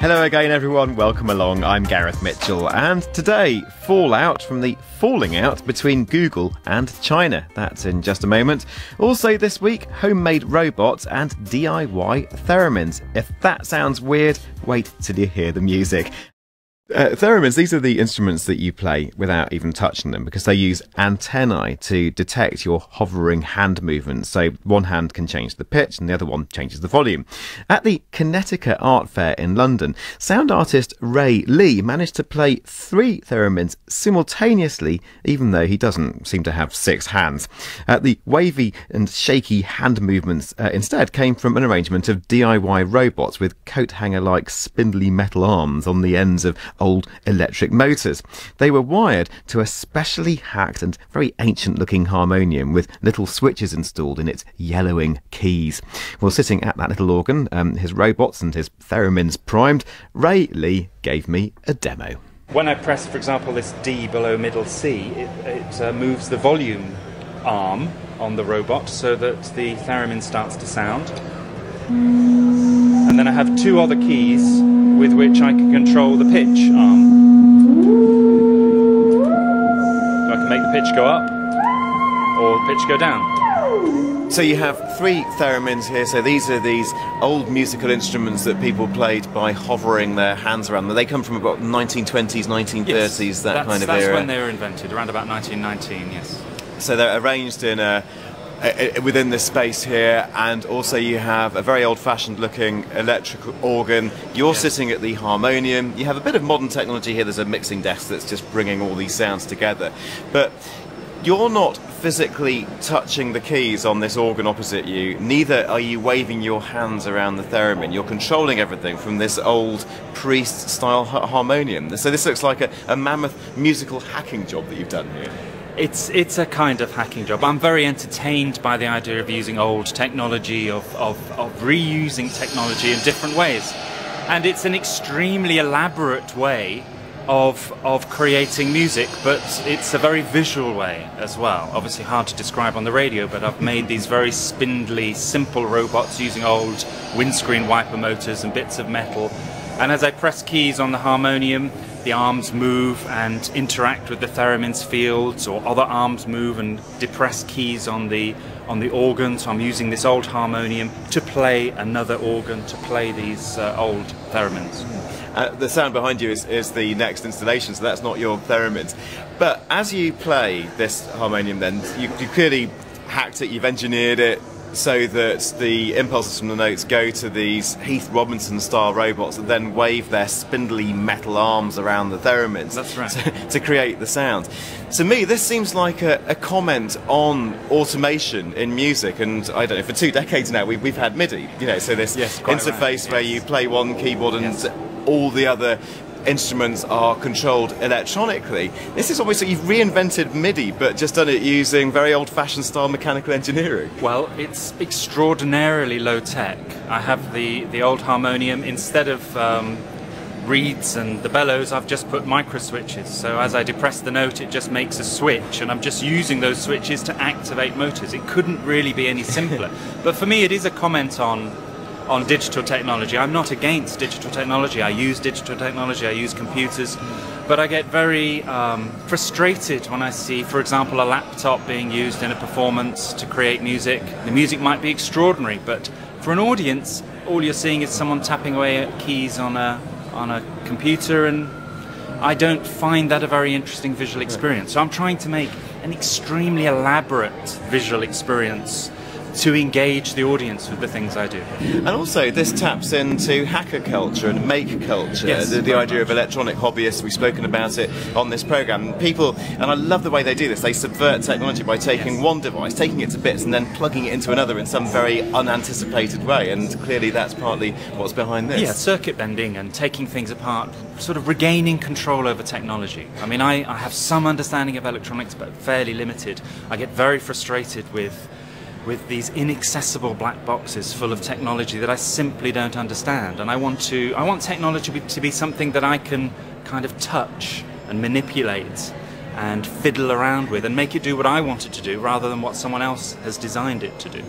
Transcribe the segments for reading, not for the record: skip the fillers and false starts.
Hello again everyone, welcome along, I'm Gareth Mitchell, and today, fallout from the falling out between Google and China. That's in just a moment. Also this week, homemade robots and DIY theremins. If that sounds weird, wait till you hear the music. Theremins, these are the instruments that you play without even touching them because they use antennae to detect your hovering hand movements. So one hand can change the pitch and the other one changes the volume. At the Connecticut Art Fair in London, sound artist Ray Lee managed to play 3 theremins simultaneously, even though he doesn't seem to have 6 hands. The wavy and shaky hand movements instead came from an arrangement of DIY robots with coat hanger-like spindly metal arms on the ends of old electric motors. They were wired to a specially hacked and very ancient looking harmonium with little switches installed in its yellowing keys. Well, sitting at that little organ, his robots and his theremins primed, Ray Lee gave me a demo. When I press, for example, this D below middle C, it moves the volume arm on the robot so that the theremin starts to sound. And then I have 2 other keys with which I can control the pitch arm. So I can make the pitch go up or the pitch go down. So you have 3 theremins here, so these are these old musical instruments that people played by hovering their hands around them. They come from about 1920s, 1930s, yes, that kind of era. That's era. when they were invented, around about 1919, yes. So they're arranged in within this space here, and also you have a very old-fashioned looking electric organ. You're sitting at the harmonium. You have a bit of modern technology here. There's a mixing desk that's just bringing all these sounds together. But you're not physically touching the keys on this organ opposite you. Neither are you waving your hands around the theremin. You're controlling everything from this old priest-style harmonium. So this looks like a mammoth musical hacking job that you've done here. It's a kind of hacking job. I'm very entertained by the idea of using old technology, of reusing technology in different ways. And it's an extremely elaborate way of creating music, but it's a very visual way as well. Obviously hard to describe on the radio, but I've made these very spindly, simple robots using old windscreen wiper motors and bits of metal. And as I press keys on the harmonium, the arms move and interact with the theremin's fields, or other arms move and depress keys on the organ. So I'm using this old harmonium to play another organ, to play these old theremins. The sound behind you is the next installation, so that's not your theremins. But as you play this harmonium then, you clearly hacked it, you've engineered it so that the impulses from the notes go to these Heath Robinson-style robots that then wave their spindly metal arms around the theremins. That's right. To create the sound. To me, this seems like a comment on automation in music, and I don't know, for 2 decades now we've had MIDI, you know, so this interface where you play one keyboard and all the other instruments are controlled electronically. This is obviously, you've reinvented MIDI, but just done it using very old-fashioned style mechanical engineering. Well, it's extraordinarily low-tech. I have the old harmonium. Instead of reeds and the bellows, I've just put micro switches. So as I depress the note, it just makes a switch, and I'm just using those switches to activate motors. It couldn't really be any simpler. But for me, it is a comment on digital technology. I'm not against digital technology. I use digital technology, I use computers, but I get very frustrated when I see, for example, a laptop being used in a performance to create music. The music might be extraordinary, but for an audience, all you're seeing is someone tapping away at keys on a computer, and I don't find that a very interesting visual experience. So I'm trying to make an extremely elaborate visual experience to engage the audience with the things I do. And also this taps into hacker culture and maker culture, yes, the idea of electronic hobbyists. We've spoken about it on this programme. People, and I love the way they do this, they subvert technology by taking one device, taking it to bits and then plugging it into another in some very unanticipated way, and clearly that's partly what's behind this. Yeah, circuit bending and taking things apart, sort of regaining control over technology. I mean, I have some understanding of electronics, but fairly limited. I get very frustrated with these inaccessible black boxes full of technology that I simply don't understand, and I want technology to be something that I can kind of touch and manipulate and fiddle around with and make it do what I want it to do rather than what someone else has designed it to do.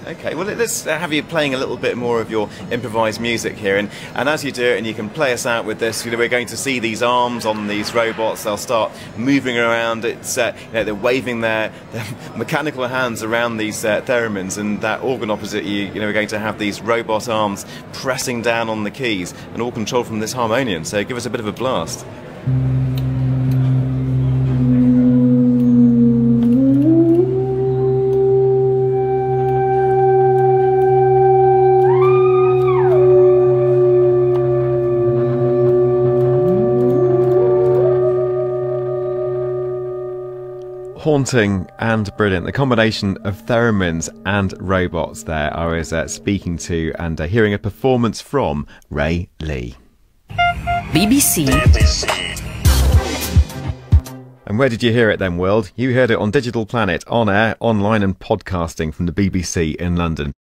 Okay, well, let's have you playing a little bit more of your improvised music here, and as you do it, and you can play us out with this, we're going to see these arms on these robots. They'll start moving around. It's they're waving their mechanical hands around these theremins, and that organ opposite you, we're going to have these robot arms pressing down on the keys, and all controlled from this harmonium. So give us a bit of a blast. Haunting and brilliant. The combination of theremins and robots there I was speaking to and hearing a performance from Ray Lee. BBC. And where did you hear it then, world? You heard it on Digital Planet, on air, online and podcasting from the BBC in London.